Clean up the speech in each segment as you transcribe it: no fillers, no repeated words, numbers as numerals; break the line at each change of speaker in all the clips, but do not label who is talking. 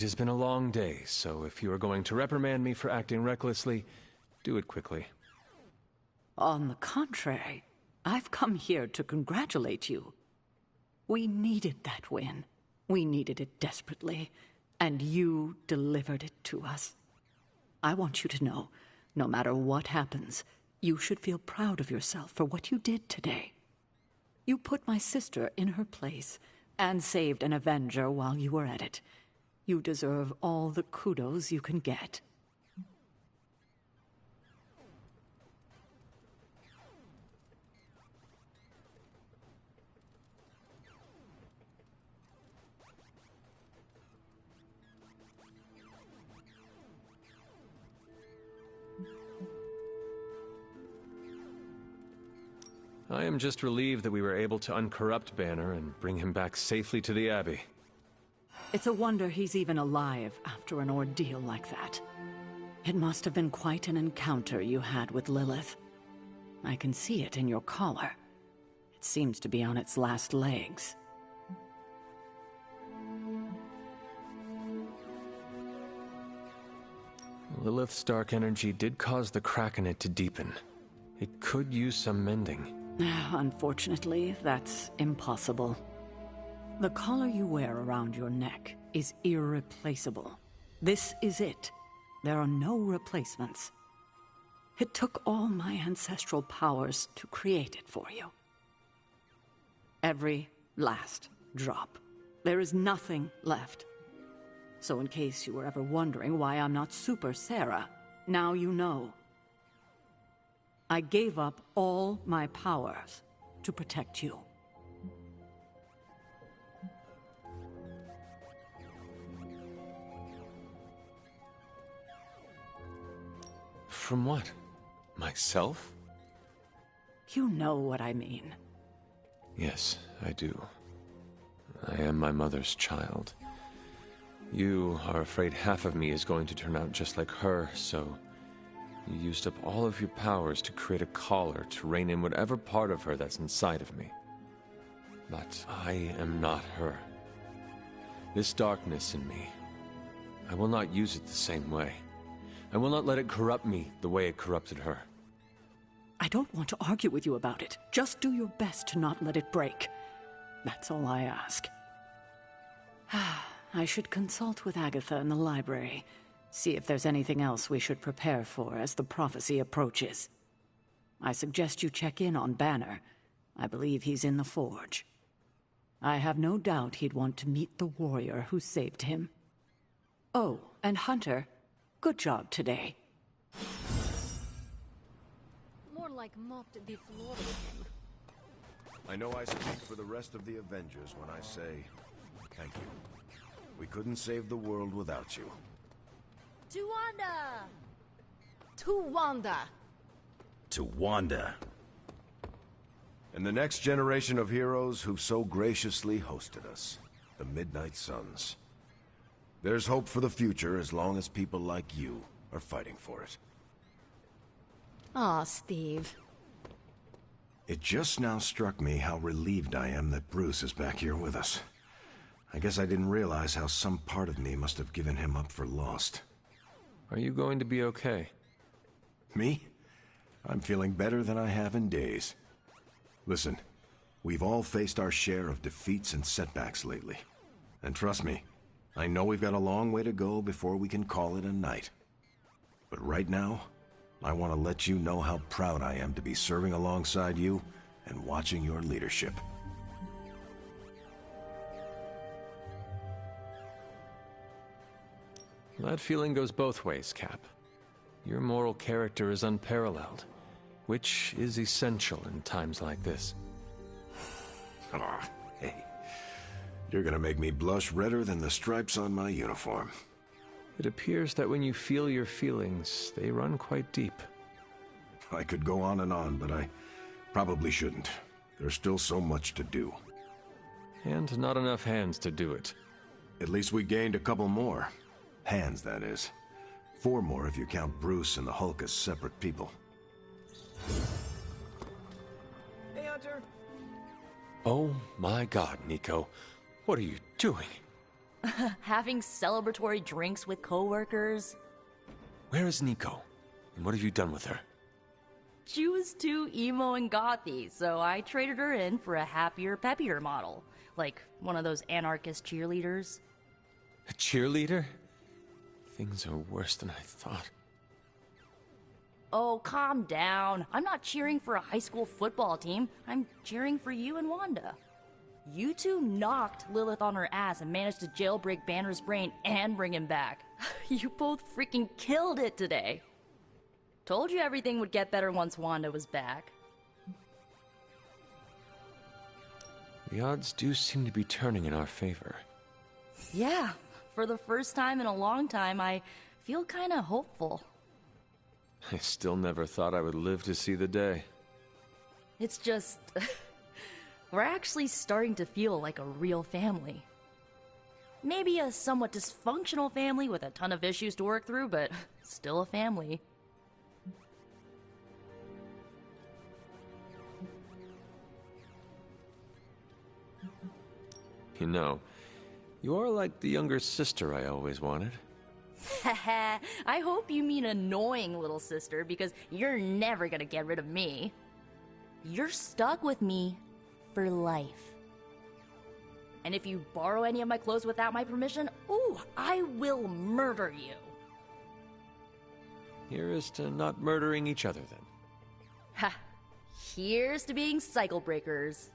It has been a long day, so if you are going to reprimand me for acting recklessly, do it quickly.
On the contrary, I've come here to congratulate you. We needed that win. We needed it desperately, and you delivered it to us. I want you to know, no matter what happens, you should feel proud of yourself for what you did today. You put my sister in her place and saved an Avenger while you were at it. You deserve all the kudos you can get.
I am just relieved that we were able to uncorrupt Banner and bring him back safely to the Abbey.
It's a wonder he's even alive after an ordeal like that. It must have been quite an encounter you had with Lilith. I can see it in your collar. It seems to be on its last legs.
Lilith's dark energy did cause the crack in it to deepen. It could use some mending.
Unfortunately, that's impossible. The collar you wear around your neck is irreplaceable. This is it. There are no replacements. It took all my ancestral powers to create it for you. Every last drop. There is nothing left. So in case you were ever wondering why I'm not Super Sarah, now you know. I gave up all my powers to protect you.
From what? Myself?
You know what I mean.
Yes, I do. I am my mother's child. You are afraid half of me is going to turn out just like her, so you used up all of your powers to create a collar to rein in whatever part of her that's inside of me. But I am not her. This darkness in me, I will not use it the same way. I will not let it corrupt me the way it corrupted her.
I don't want to argue with you about it. Just do your best to not let it break. That's all I ask. I should consult with Agatha in the library. See if there's anything else we should prepare for as the prophecy approaches. I suggest you check in on Banner. I believe he's in the forge. I have no doubt he'd want to meet the warrior who saved him. Oh, and Hunter, good job today.
More like mopped the floor with him.
I know I speak for the rest of the Avengers when I say thank you. We couldn't save the world without you.
To Wanda! To Wanda!
To Wanda. And the next generation of heroes who've so graciously hosted us, the Midnight Suns. There's hope for the future as long as people like you are fighting for it.
Aw, Steve.
It just now struck me how relieved I am that Bruce is back here with us. I guess I didn't realize how some part of me must have given him up for lost.
Are you going to be okay?
Me? I'm feeling better than I have in days. Listen, we've all faced our share of defeats and setbacks lately. And trust me, I know we've got a long way to go before we can call it a night. But right now, I want to let you know how proud I am to be serving alongside you and watching your leadership.
That feeling goes both ways, Cap. Your moral character is unparalleled, which is essential in times like this.
Aw, hey. You're gonna make me blush redder than the stripes on my uniform.
It appears that when you feel your feelings, they run quite deep.
I could go on, but I probably shouldn't. There's still so much to do.
And not enough hands to do it.
At least we gained a couple more. Hands, that is. 4 more if you count Bruce and the Hulk as separate people.
Hey, Hunter.
Oh my God, Nico. What are you doing?
Having celebratory drinks with coworkers.
Where is Nico? And what have you done with her?
She was too emo and gothy, so I traded her in for a happier, peppier model. Like one of those anarchist cheerleaders.
A cheerleader? Things are worse than I thought.
Oh, calm down. I'm not cheering for a high school football team. I'm cheering for you and Wanda. You two knocked Lilith on her ass and managed to jailbreak Banner's brain and bring him back. You both freaking killed it today. Told you everything would get better once Wanda was back.
The odds do seem to be turning in our favor.
Yeah, for the first time in a long time, I feel kinda hopeful.
I still never thought I would live to see the day.
It's just... we're actually starting to feel like a real family. Maybe a somewhat dysfunctional family with a ton of issues to work through, but still a family.
You know, you are like the younger sister I always wanted.
Haha, I hope you mean annoying little sister, because you're never gonna get rid of me. You're stuck with me for life. And if you borrow any of my clothes without my permission, ooh, I will murder you.
Here is to not murdering each other, then.
Ha! Here's to being cycle breakers.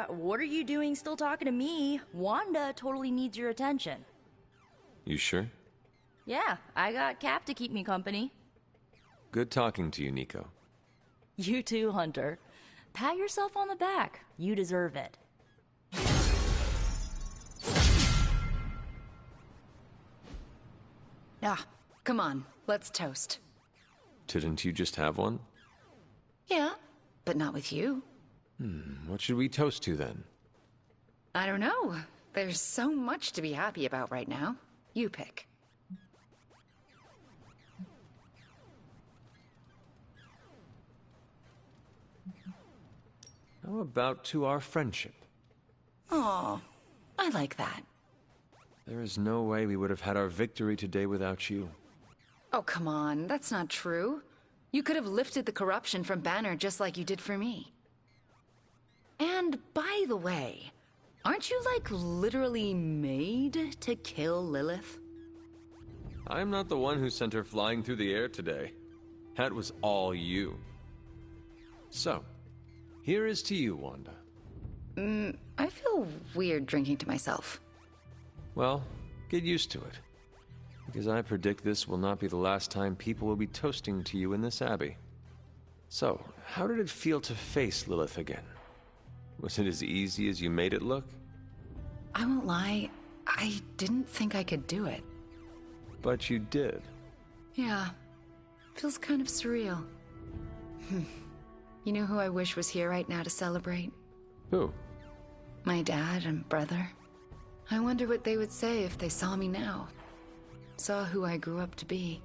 What are you doing still talking to me? Wanda totally needs your attention.
You sure?
Yeah, I got Cap to keep me company.
Good talking to you, Nico.
You too, Hunter. Pat yourself on the back. You deserve it.
Ah, come on, let's toast.
Didn't you just have one?
Yeah, but not with you.
What should we toast to, then?
I don't know. There's so much to be happy about right now. You pick.
How about to our friendship?
Aw, I like that.
There is no way we would have had our victory today without you.
Oh, come on, that's not true. You could have lifted the corruption from Banner just like you did for me. And by the way, aren't you like literally made to kill Lilith?
I'm not the one who sent her flying through the air today. That was all you. So, here is to you, Wanda.
I feel weird drinking to myself.
Well, get used to it. Because I predict this will not be the last time people will be toasting to you in this abbey. So, how did it feel to face Lilith again? Was it as easy as you made it look?
I won't lie, I didn't think I could do it.
But you did.
Yeah, feels kind of surreal. You know who I wish was here right now to celebrate?
Who?
My dad and brother. I wonder what they would say if they saw me now. Saw who I grew up to be.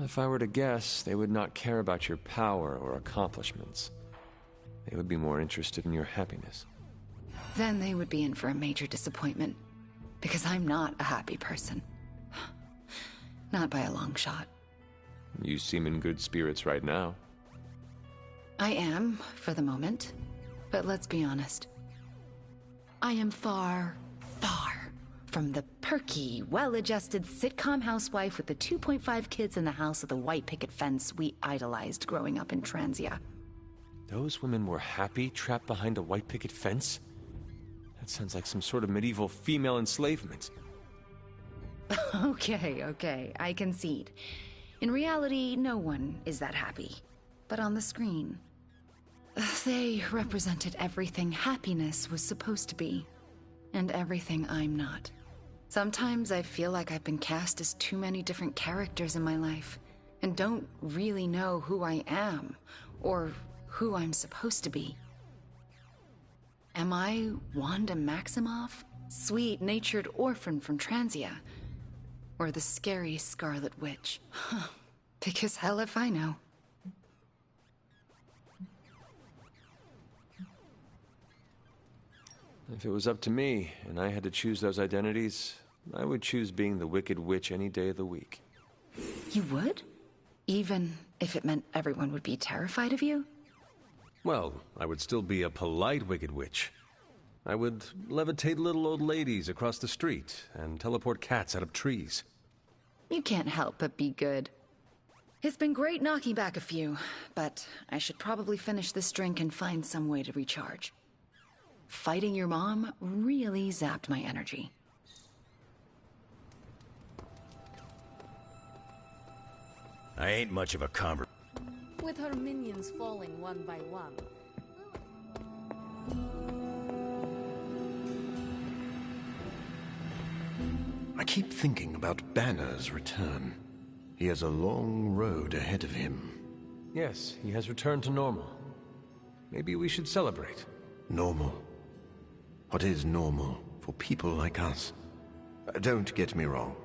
If I were to guess, they would not care about your power or accomplishments. They would be more interested in your happiness.
Then they would be in for a major disappointment. Because I'm not a happy person. Not by a long shot.
You seem in good spirits right now.
I am, for the moment. But let's be honest. I am far, far from the perky, well-adjusted sitcom housewife with the 2.5 kids in the house with the white picket fence we idolized growing up in Transia.
Those women were happy trapped behind a white picket fence? That sounds like some sort of medieval female enslavement.
Okay, I concede. In reality, no one is that happy. But on the screen, they represented everything happiness was supposed to be, and everything I'm not. Sometimes I feel like I've been cast as too many different characters in my life, and don't really know who I am, or who I'm supposed to be. Am I Wanda Maximoff, sweet-natured orphan from Transia, or the scary Scarlet Witch? Because hell if I know.
If it was up to me, and I had to choose those identities, I would choose being the Wicked Witch any day of the week.
You would? Even if it meant everyone would be terrified of you?
Well, I would still be a polite Wicked Witch. I would levitate little old ladies across the street and teleport cats out of trees.
You can't help but be good. It's been great knocking back a few, but I should probably finish this drink and find some way to recharge. Fighting your mom really zapped my energy.
I ain't much of a convert.
With her minions falling one by one.
I keep thinking about Banner's return. He has a long road ahead of him.
Yes, he has returned to normal. Maybe we should celebrate.
Normal? What is normal for people like us? Don't get me wrong.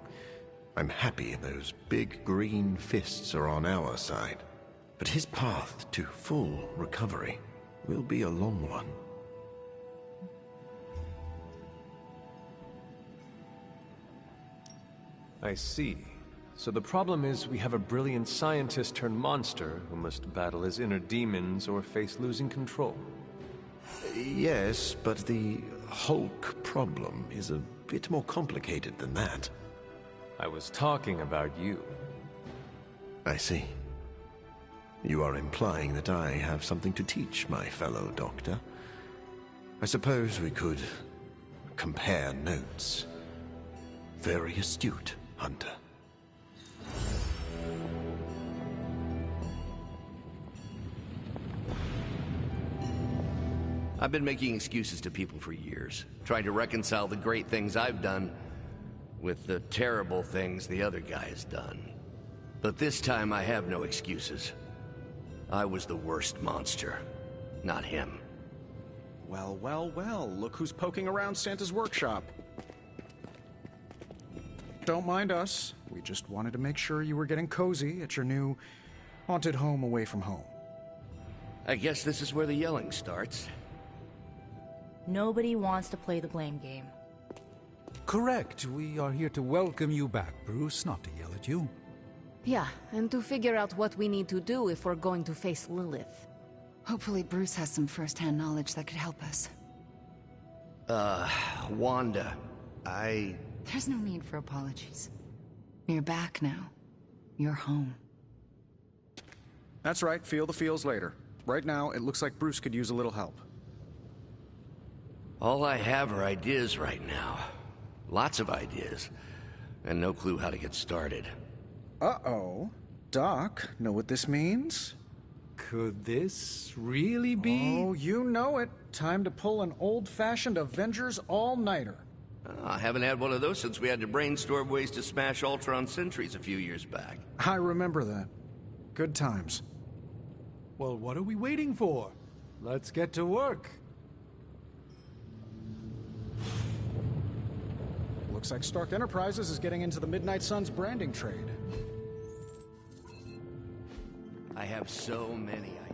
I'm happy those big green fists are on our side. But his path to full recovery will be a long one.
I see. So the problem is we have a brilliant scientist turned monster who must battle his inner demons or face losing control.
Yes, but the Hulk problem is a bit more complicated than that.
I was talking about you.
I see. You are implying that I have something to teach my fellow doctor. I suppose we could compare notes. Very astute, Hunter.
I've been making excuses to people for years, trying to reconcile the great things I've done with the terrible things the other guy has done. But this time I have no excuses. I was the worst monster, not him.
Well, well, well, look who's poking around Santa's workshop. Don't mind us. We just wanted to make sure you were getting cozy at your new haunted home away from home.
I guess this is where the yelling starts.
Nobody wants to play the blame game.
Correct. We are here to welcome you back, Bruce, not to yell at you.
Yeah, and to figure out what we need to do if we're going to face Lilith.
Hopefully Bruce has some first-hand knowledge that could help us.
Wanda,
There's no need for apologies. You're back now. You're home.
That's right, feel the feels later. Right now, it looks like Bruce could use a little help.
All I have are ideas right now. Lots of ideas. And no clue how to get started.
Uh-oh. Doc, know what this means?
Could this really be?
Oh, you know it. Time to pull an old-fashioned Avengers all-nighter.
I haven't had one of those since we had to brainstorm ways to smash Ultron sentries a few years back.
I remember that. Good times.
Well, what are we waiting for? Let's get to work.
Looks like Stark Enterprises is getting into the Midnight Suns branding trade.
I have so many ideas.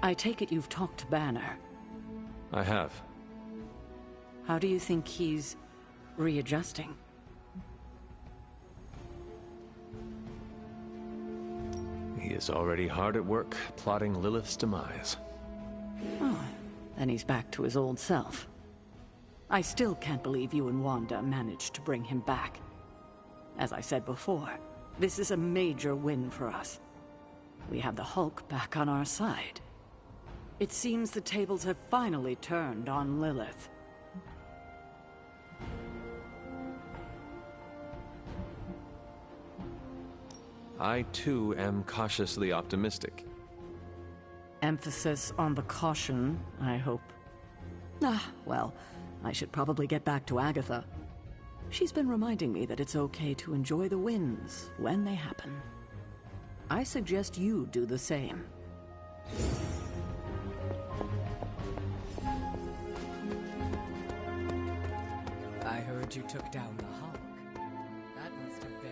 I take it you've talked to Banner.
I have.
How do you think he's readjusting?
He is already hard at work, plotting Lilith's demise.
Oh, then he's back to his old self. I still can't believe you and Wanda managed to bring him back. As I said before, this is a major win for us. We have the Hulk back on our side. It seems the tables have finally turned on Lilith.
I, too, am cautiously optimistic.
Emphasis on the caution, I hope. Well, I should probably get back to Agatha. She's been reminding me that it's okay to enjoy the wins when they happen. I suggest you do the same.
heard you took down the Hulk. That must have been...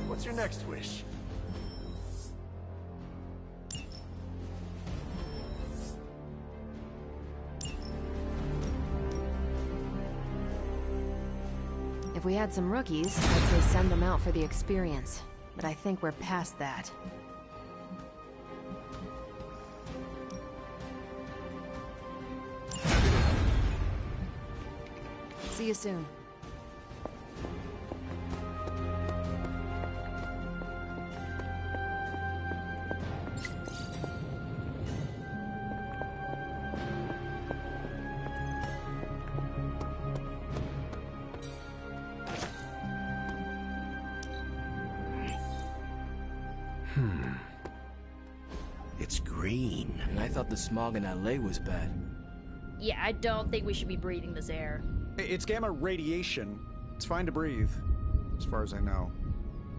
What's your next wish?
If we had some rookies, I'd say send them out for the experience. But I think we're past that. See you soon.
It's green.
And I thought the smog in LA was bad.
Yeah, I don't think we should be breathing this air.
It's gamma radiation. It's fine to breathe, as far as I know.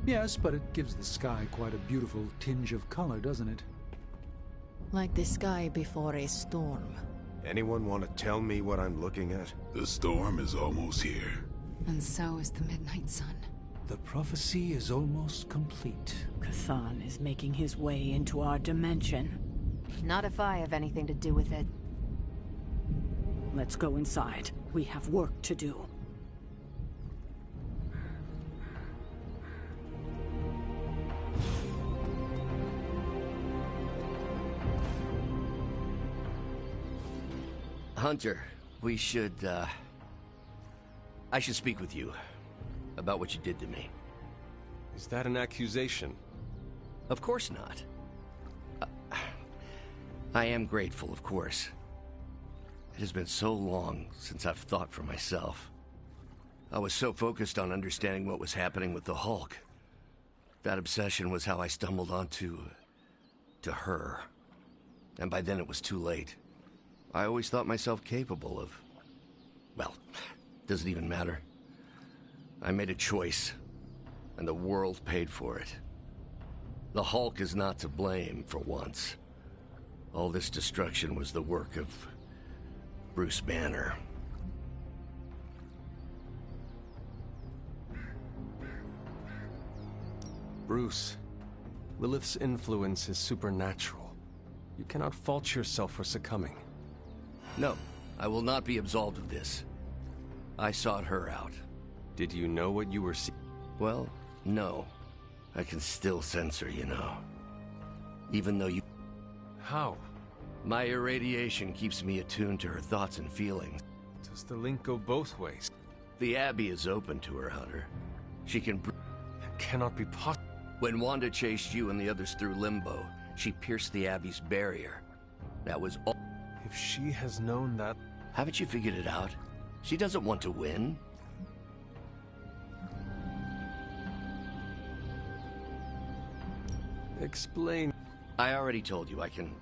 Yes, but it gives the sky quite a beautiful tinge of color, doesn't it?
Like the sky before a storm.
Anyone want to tell me what I'm looking at?
The storm is almost here.
And so is the midnight sun.
The prophecy is almost complete.
Kathan is making his way into our dimension.
Not if I have anything to do with it.
Let's go inside. We have work to do.
Hunter, we should, I should speak with you about what you did to me.
Is that an accusation?
Of course not. I am grateful, of course. It has been so long since I've thought for myself. I was so focused on understanding what was happening with the Hulk. That obsession was how I stumbled onto her. And by then it was too late. I always thought myself capable of... well, doesn't even matter. I made a choice, and the world paid for it. The Hulk is not to blame for once. All this destruction was the work of Bruce Banner.
Bruce, Lilith's influence is supernatural. You cannot fault yourself for succumbing.
No, I will not be absolved of this. I sought her out.
Did you know what you were seeing?
Well, no. I can still sense her, you know. Even though you...
How?
My irradiation keeps me attuned to her thoughts and feelings.
Does the link go both ways?
The Abbey is open to her, Hunter. She can...
It cannot be possible.
When Wanda chased you and the others through Limbo, she pierced the Abbey's barrier. That was all...
If she has known that...
Haven't you figured it out? She doesn't want to win.
Explain.
I already told you I can,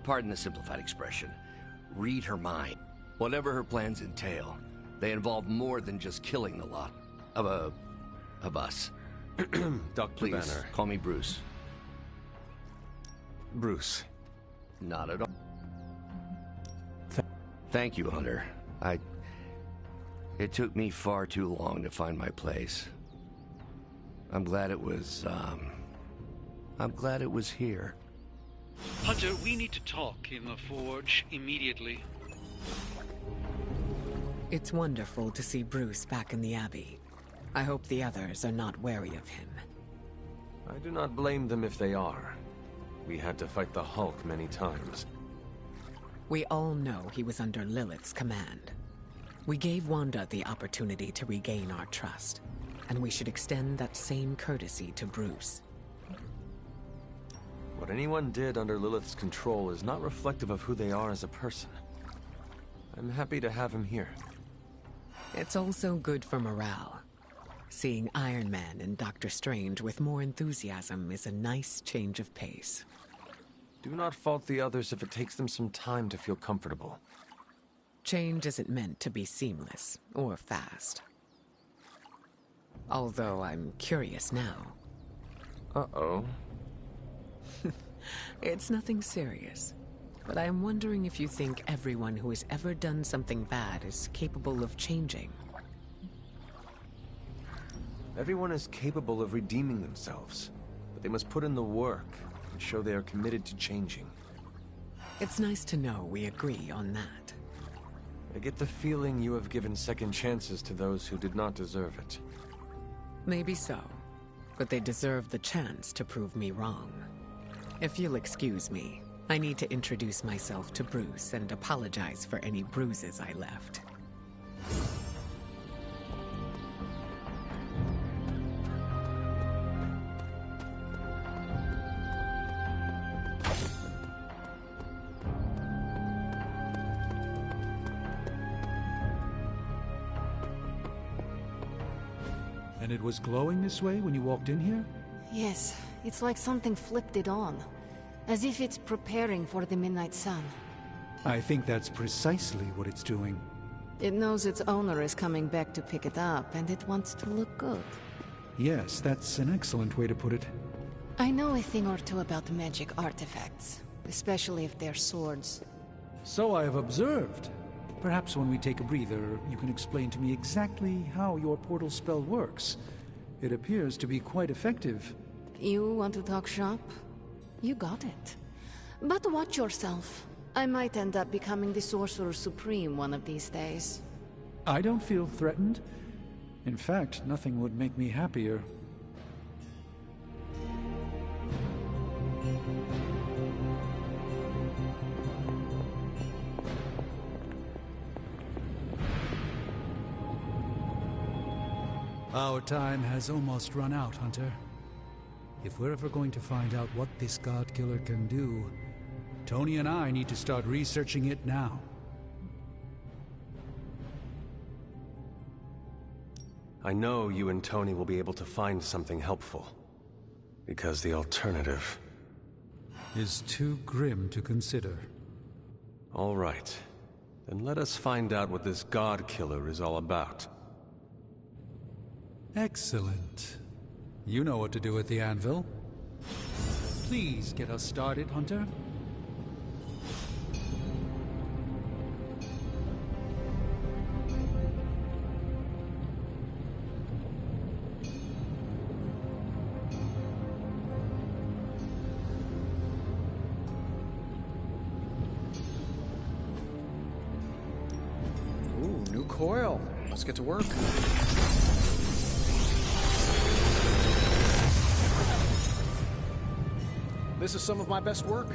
pardon the simplified expression, read her mind. Whatever her plans entail, they involve more than just killing the lot of us.
Dr.
Please,
Banner.
call me Bruce.
Bruce.
Not at all. Thank you, Hunter. It took me far too long to find my place. I'm glad it was here.
Hunter, we need to talk in the Forge immediately.
It's wonderful to see Bruce back in the Abbey. I hope the others are not wary of him.
I do not blame them if they are. We had to fight the Hulk many times.
We all know he was under Lilith's command. We gave Wanda the opportunity to regain our trust, and we should extend that same courtesy to Bruce.
What anyone did under Lilith's control is not reflective of who they are as a person. I'm happy to have him here.
It's also good for morale. Seeing Iron Man and Doctor Strange with more enthusiasm is a nice change of pace.
Do not fault the others if it takes them some time to feel comfortable.
Change isn't meant to be seamless or fast. Although I'm curious now.
Uh-oh.
It's nothing serious. But I'm wondering if you think everyone who has ever done something bad is capable of changing.
Everyone is capable of redeeming themselves, but they must put in the work and show they are committed to changing.
It's nice to know we agree on that.
I get the feeling you have given second chances to those who did not deserve it.
Maybe so, but they deserve the chance to prove me wrong. If you'll excuse me, I need to introduce myself to Bruce and apologize for any bruises I left.
And it was glowing this way when you walked in here?
Yes, it's like something flipped it on. As if it's preparing for the midnight sun.
I think that's precisely what it's doing.
It knows its owner is coming back to pick it up, and it wants to look good.
Yes, that's an excellent way to put it.
I know a thing or two about magic artifacts, especially if they're swords.
So I have observed. Perhaps when we take a breather, you can explain to me exactly how your portal spell works. It appears to be quite effective.
You want to talk shop? You got it. But watch yourself. I might end up becoming the Sorcerer Supreme one of these days.
I don't feel threatened. In fact, nothing would make me happier. Our time has almost run out, Hunter. If we're ever going to find out what this God Killer can do, Tony and I need to start researching it now.
I know you and Tony will be able to find something helpful. Because the alternative
is too grim to consider.
All right. Then let us find out what this God Killer is all about.
Excellent. You know what to do at the anvil. Please get us started, Hunter.
coil. Let's get to work. This is some of my best work.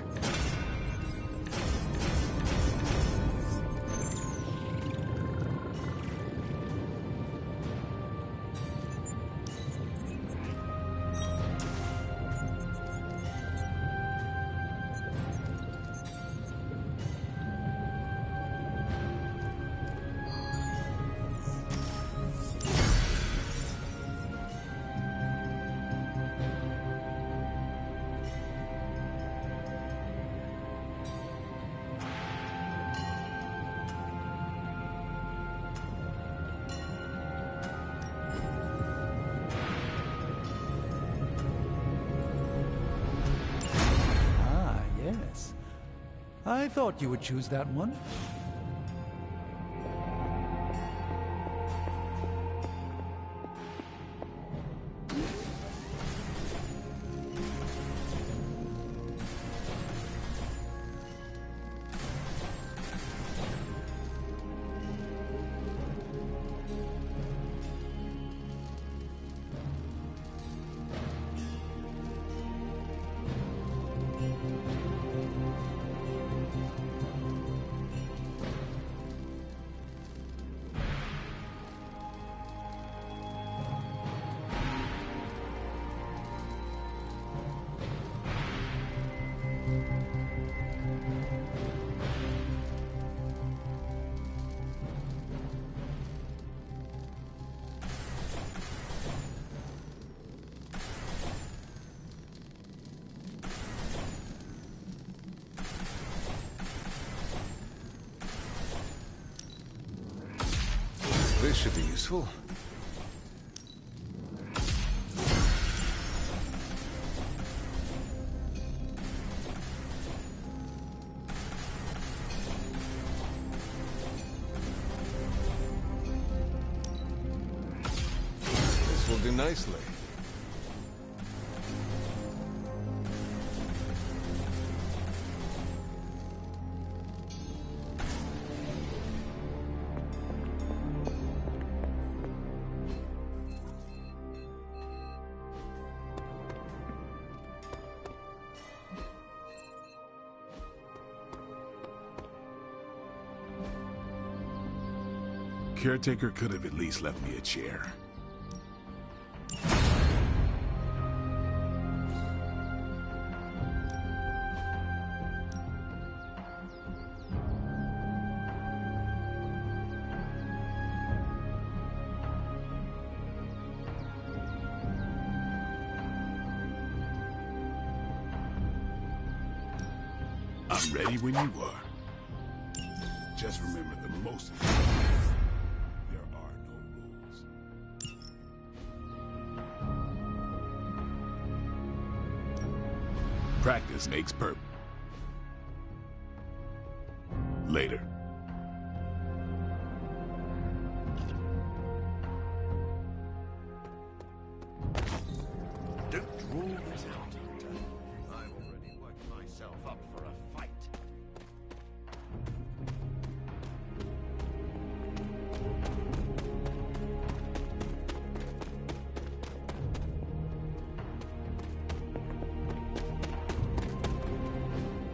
Yes. I thought you would choose that one.
This should be useful. This will do nicely.
Caretaker could have at least left me a chair. I'm ready when you are. Just remember the most important thing. There are no rules. Practice makes perfect. Later.
Don't rule this out. I've already worked myself up for a fight.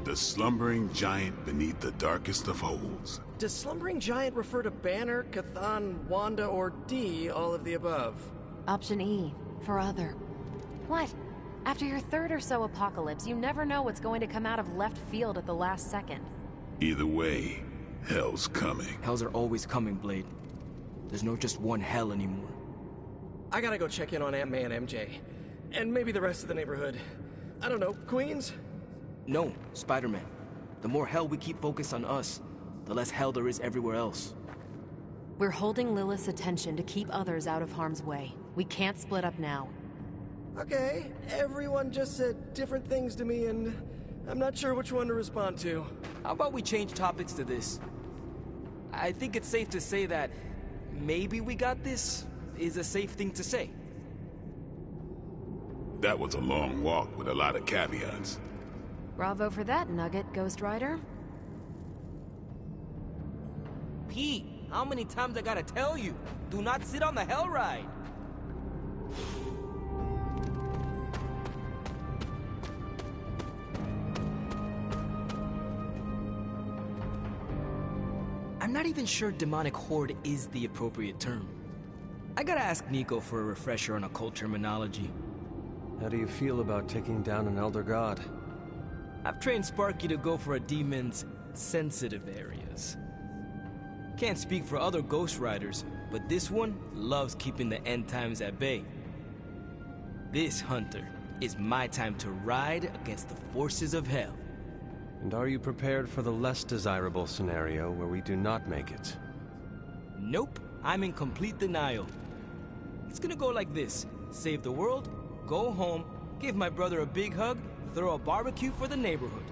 The slumbering giant beneath the darkest of holes.
Does Slumbering Giant refer to Banner, Cathan, Wanda, or D, all of the above?
Option E, for other. What? After your third or so apocalypse, you never know what's going to come out of left field at the last second.
Either way, hell's coming.
Hells are always coming, Blade. There's no just one hell anymore.
I gotta go check in on Aunt May and MJ. And maybe the rest of the neighborhood. I don't know, Queens?
No, Spider-Man. The more hell we keep focused on us, the less hell there is everywhere else.
We're holding Lilith's attention to keep others out of harm's way. We can't split up now.
Okay, everyone just said different things to me, and I'm not sure which one to respond to.
How about we change topics to this? I think it's safe to say that maybe we got this is a safe thing to say.
That was a long walk with a lot of caveats.
Bravo for that nugget, Ghost Rider.
Pete, How many times I gotta tell you? Do not sit on the hell ride. I'm not even sure demonic horde is the appropriate term. I gotta ask Nico for a refresher on occult terminology.
How do you feel about taking down an elder god?
I've trained Sparky to go for a demon's sensitive areas. Can't speak for other Ghost Riders, but this one loves keeping the end times at bay. This, Hunter, is my time to ride against the forces of hell.
And are you prepared for the less desirable scenario where we do not make it?
Nope, I'm in complete denial. It's gonna go like this. Save the world, go home, give my brother a big hug, throw a barbecue for the neighborhood.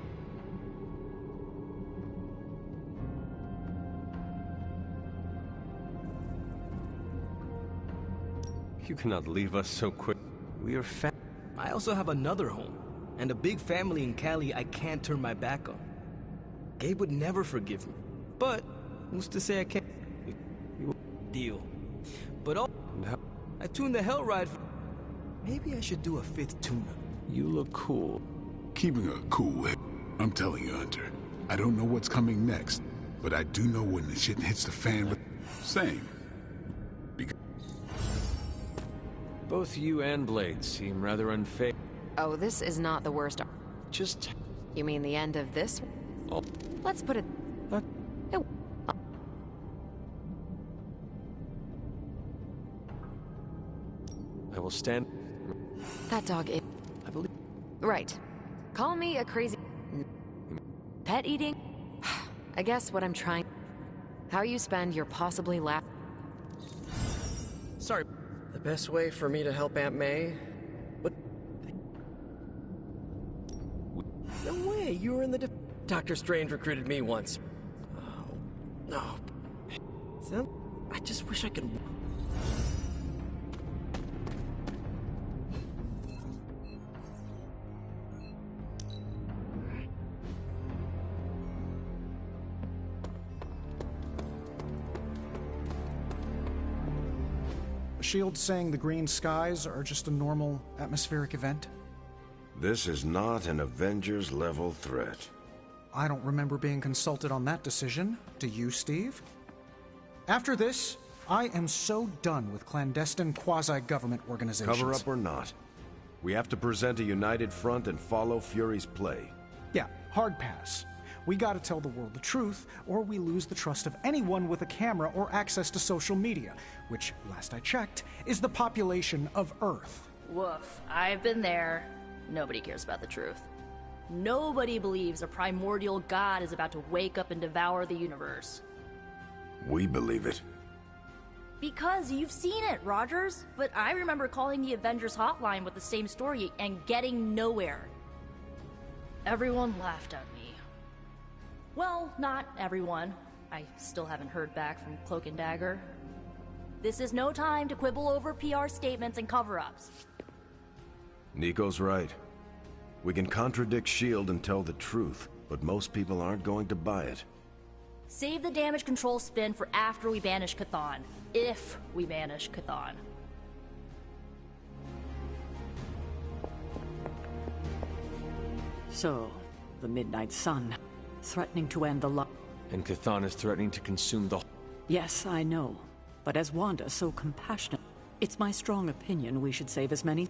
You cannot leave us so quick. We are
I also have another home, and a big family in Cali I can't turn my back on. Gabe would never forgive me, but who's to say I can't? Deal. But I tuned the hell ride. Maybe I should do a 5th tune-up.
You look cool.
Keeping a cool head. I'm telling you, Hunter, I don't know what's coming next, but I do know when the shit hits the fan. Same.
Both you and Blade seem rather unfair.
Oh, this is not the worst.
Just...
You mean the end of this?
Oh.
Let's put it...
What? I will stand...
That dog is...
I believe...
Right. Call me a crazy... Pet eating? I guess what I'm trying... How you spend your possibly last...
Sorry. The best way for me to help Aunt May? What? No way, you were in the Dr. Strange recruited me once. Oh, no. I just wish I could...
Shield saying the green skies are just a normal atmospheric event?
This is not an Avengers-level threat.
I don't remember being consulted on that decision. Do you, Steve? After this, I am so done with clandestine quasi-government organizations.
Cover up or not, we have to present a united front and follow Fury's play.
Yeah, hard pass. We gotta tell the world the truth, or we lose the trust of anyone with a camera or access to social media, which, last I checked, is the population of Earth.
Woof. I've been there. Nobody cares about the truth. Nobody believes a primordial god is about to wake up and devour the universe.
We believe it.
Because you've seen it, Rogers. But I remember calling the Avengers hotline with the same story and getting nowhere. Everyone laughed at me. Well, not everyone. I still haven't heard back from Cloak and Dagger. This is no time to quibble over PR statements and cover-ups.
Nico's right. We can contradict S.H.I.E.L.D. and tell the truth, but most people aren't going to buy it.
Save the damage control spin for after we banish Chthon. If we banish Chthon.
So, the Midnight Sun, threatening to end the life.
And Chthon is threatening to consume the...
Yes, I know. But as Wanda so compassionate, it's my strong opinion we should save as many...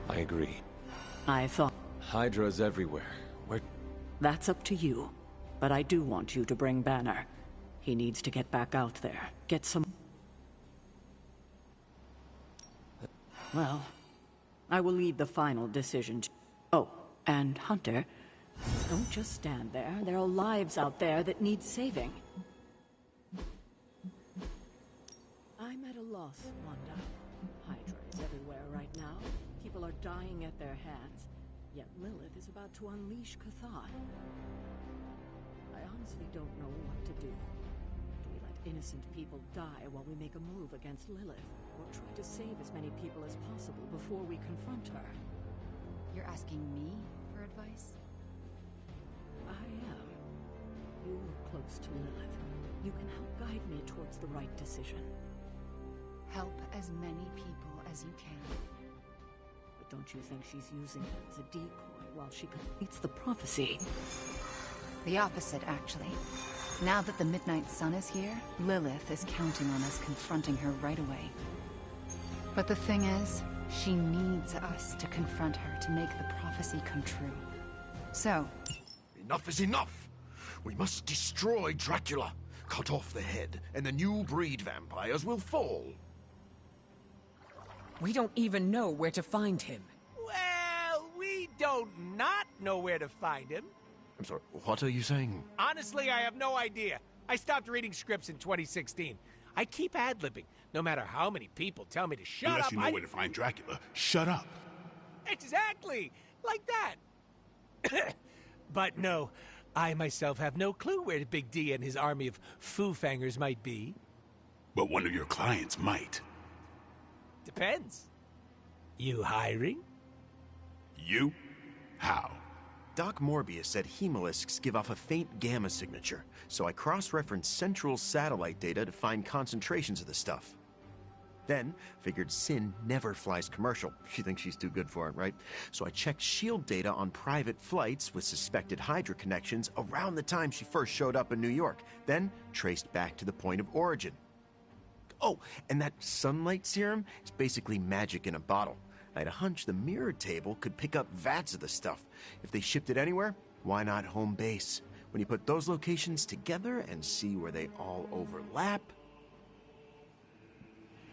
I agree.
I thought...
Hydra's everywhere. Where...
That's up to you. But I do want you to bring Banner. He needs to get back out there. Get some... Well, I will leave the final decision to... Oh, and Hunter, don't just stand there. There are lives out there that need saving. I'm at a loss, Wanda. Hydra is everywhere right now. People are dying at their hands. Yet Lilith is about to unleash Chthon. I honestly don't know what to do. Do we let innocent people die while we make a move against Lilith? Or try to save as many people as possible before we confront her?
You're asking me for advice?
I am. You look close to Lilith. You can help guide me towards the right decision.
Help as many people as you can.
But don't you think she's using it as a decoy while she completes the prophecy?
The opposite, actually. Now that the Midnight Sun is here, Lilith is counting on us confronting her right away. But the thing is, she needs us to confront her to make the prophecy come true. So...
Enough is enough! We must destroy Dracula, cut off the head, and the new breed vampires will fall.
We don't even know where to find him.
Well, we don't not know where to find him.
I'm sorry, what are you saying?
Honestly, I have no idea. I stopped reading scripts in 2016. I keep ad-libbing, no matter how many people tell me to shut up.
Unless you know where to find Dracula, shut up.
Exactly, like that. But no, I myself have no clue where Big D and his army of foo-fangers might be.
But one of your clients might.
Depends. You hiring?
You? How?
Doc Morbius said hemolisks give off a faint gamma signature, so I cross-referenced central satellite data to find concentrations of the stuff. Then, figured Sin never flies commercial. She thinks she's too good for it, right? So I checked SHIELD data on private flights with suspected Hydra connections around the time she first showed up in New York, then traced back to the point of origin. Oh, and that sunlight serum is basically magic in a bottle. I had a hunch the mirror table could pick up vats of the stuff. If they shipped it anywhere, why not home base? When you put those locations together and see where they all overlap...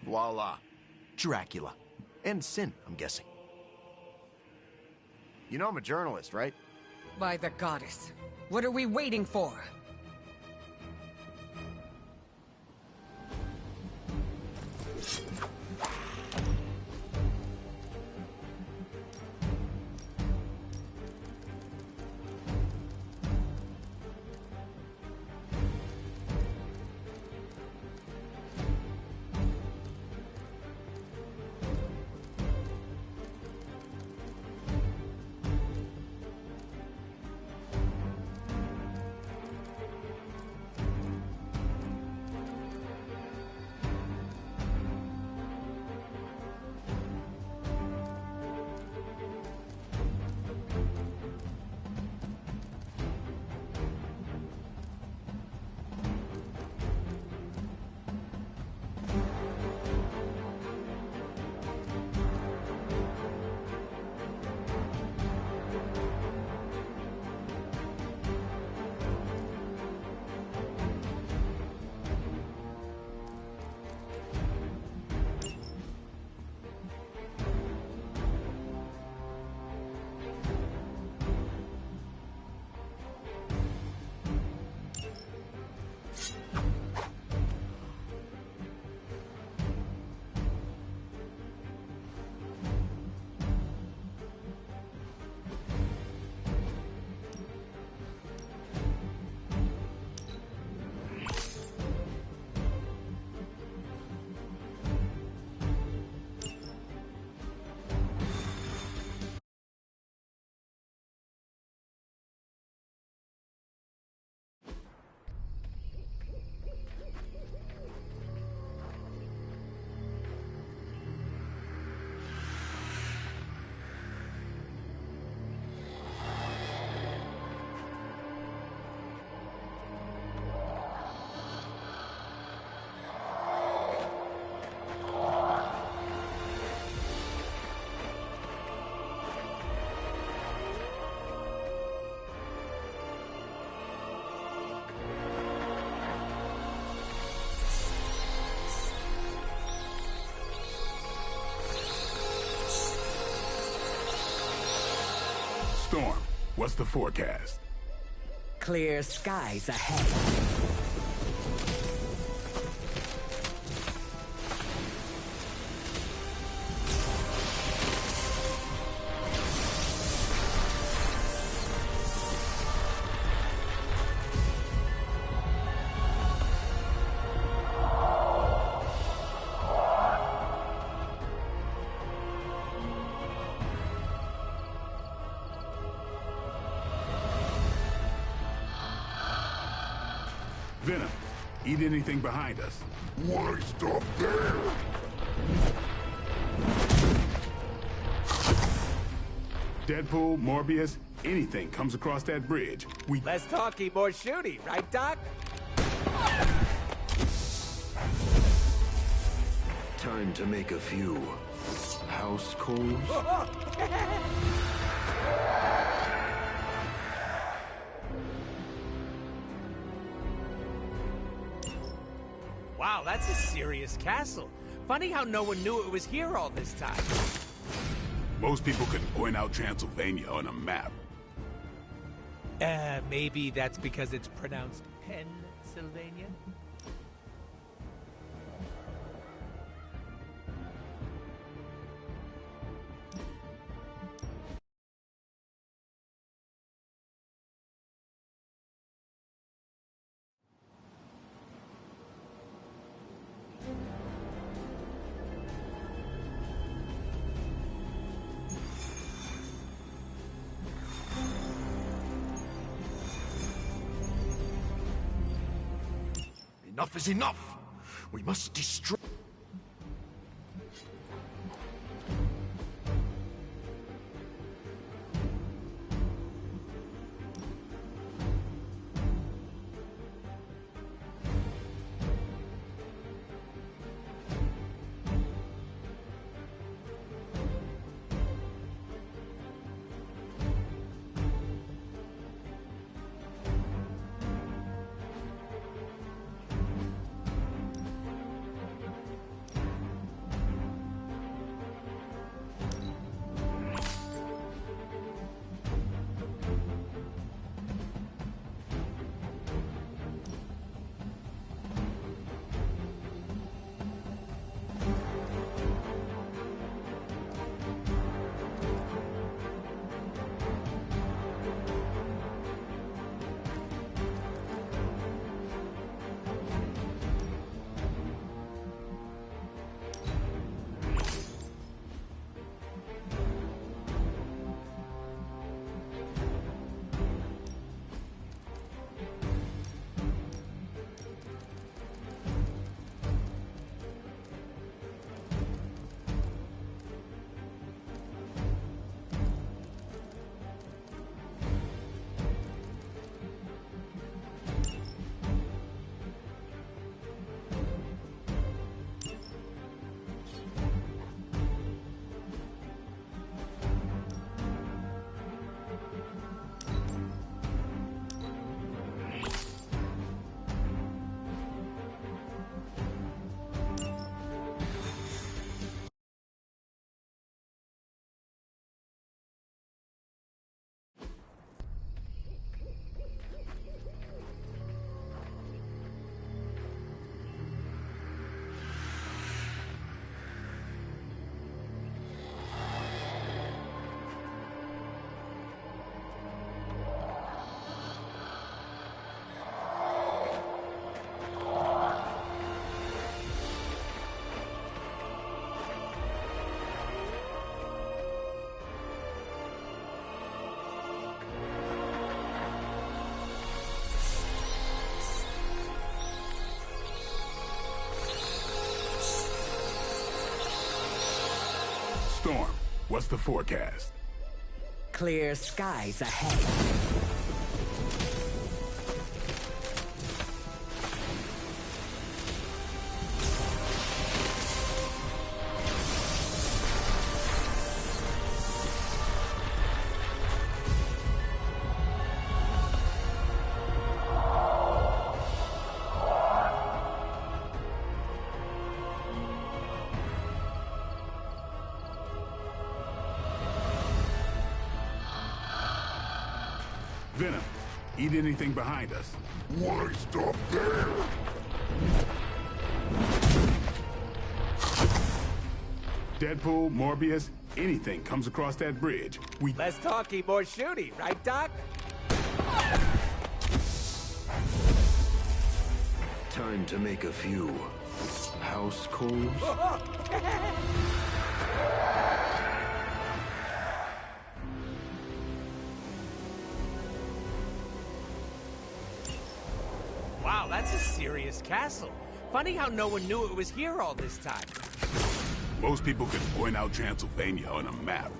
voila. Dracula. And Sin, I'm guessing. You know I'm a journalist, right?
By the goddess. What are we waiting for?
Storm, what's the forecast?
Clear skies ahead.
Venom, eat anything behind us.
Why stop there?
Deadpool, Morbius, anything comes across that bridge.
Less talky, more shooty, right, Doc?
Time to make a few house calls.
Wow, that's a serious castle. Funny how no one knew it was here all this time.
Most people couldn't point out Transylvania on a map.
Maybe that's because it's pronounced Pennsylvania?
Enough is enough! We must destroy...
Storm, what's the forecast?
Clear skies ahead.
Venom, eat anything behind us.
Why stop there?
Deadpool, Morbius, anything comes across that bridge.
Less talky, more shooty, right, Doc?
Time to make a few house calls.
Wow, that's a serious castle. Funny how no one knew it was here all this time.
Most people could point out Transylvania on a map.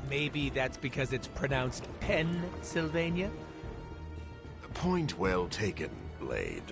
Maybe that's because it's pronounced Pennsylvania?
Point well taken, Blade.